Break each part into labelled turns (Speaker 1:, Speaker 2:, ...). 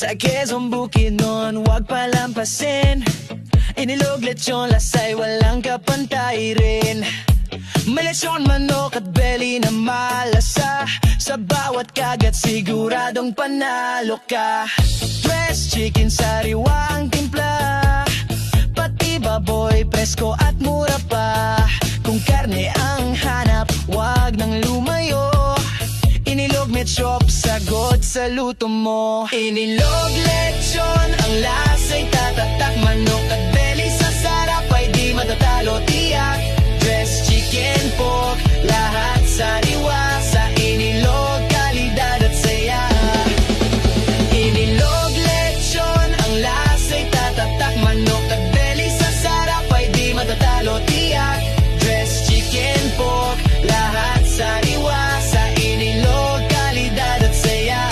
Speaker 1: Sa Quezon Bukidnon, wag palampasin. Inilog, lechon, lasay, walang kapantay rin. May lechon, manok at belly na malasa. Sa bawat kagat siguradong panalo ka. Fresh chicken, sariwa ang timpla. Pati baboy, presko at mura pa. Kung karne ang hanap, wag nang lumayo. Inilog, metchop, sagot sa luto mo. Inilog, lechon, ang lasa'y tatatak. Manok at belly sa sarap ay di matatalo, tiyak. Dressed chicken, pork, lahat sariwa. Sa inilog, kalidad at saya. Inilog, lechon, ang lasa'y tatatak. Manok at belly sa sarap ay di matatalo, tiyak. Dressed chicken, pork, lahat sariwa. Sa inilog, kalidad at saya.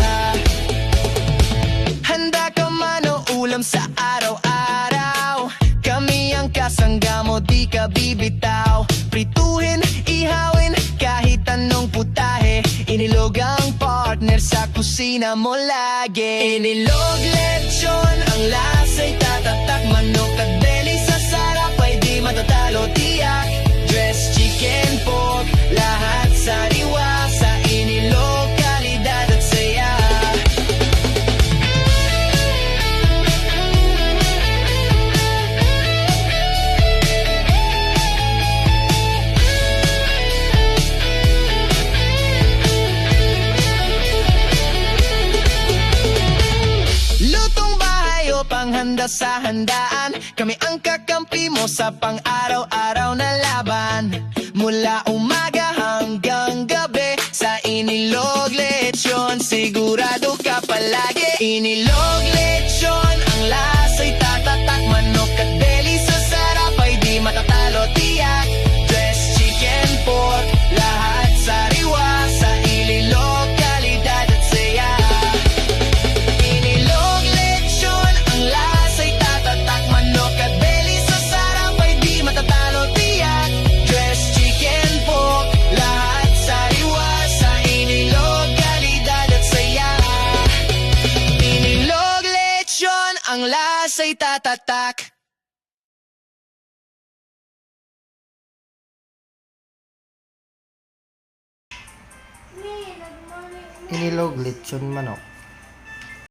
Speaker 1: Handa ka man o ulam sa araw-araw, kami ang kasangga mo, di ka bibitaw. Prituhin, ihawin, kahit anong putahe. Inilog ang partner sa kusina mo lagi. Inilog, lechon, ang lasa'y tatatak. Manok at belly sa sarap ay di matatalo, tiyak. Dressed chicken, pork, lahat sariwa. Sa inilog, kalidad at saya. Lutong bahay o panghanda sa handaan, kami ang kakampi mo sa pang-araw-araw na laban. Mula umaga hanggang gabi, sa inilog, lechon, sigurado ka palagi. Inilog, lechon, ang lasa'y tatatak. Manok at belly sa sarap ay di matatalo, tiyak. Dressed chicken, pork, lahat sariwa. Sa inilog, kalidad at saya. Inilog, lechon, ang lasa'y tatatak. Manok at belly sa sarap ay di matatalo, tiyak. Dressed chicken, pork, lahat sariwa. Sa inilog, kalidad at saya. Inilog, lechon, ang lasa'y tatatak.
Speaker 2: Inilog, lechon, manok.